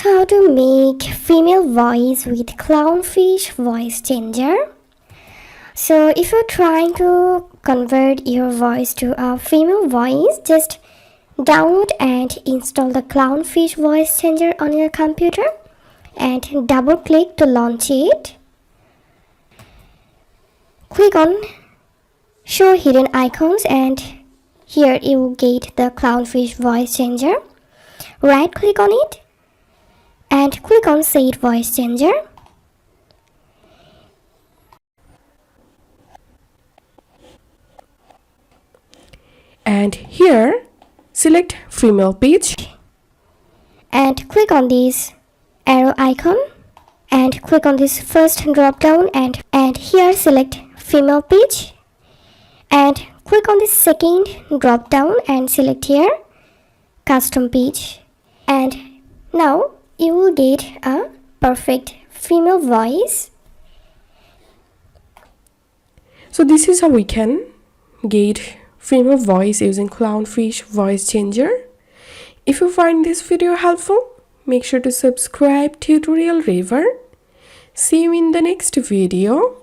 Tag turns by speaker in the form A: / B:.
A: how to make female voice with Clownfish voice changer. So if you're trying to convert your voice to a female voice, just download and install the Clownfish voice changer on your computer and double click to launch it. Click on show hidden icons and here you will get the Clownfish voice changer. Right click on it and click on Set Voice Changer.
B: And here select female pitch
A: and click on this arrow icon and click on this first drop down and here select female pitch and click on this second drop down and select here custom pitch, and now you will get a perfect female voice.
B: So this is how we can get female voice using Clownfish voice changer. If you find this video helpful, make sure to subscribe Tutorial River. See you in the next video.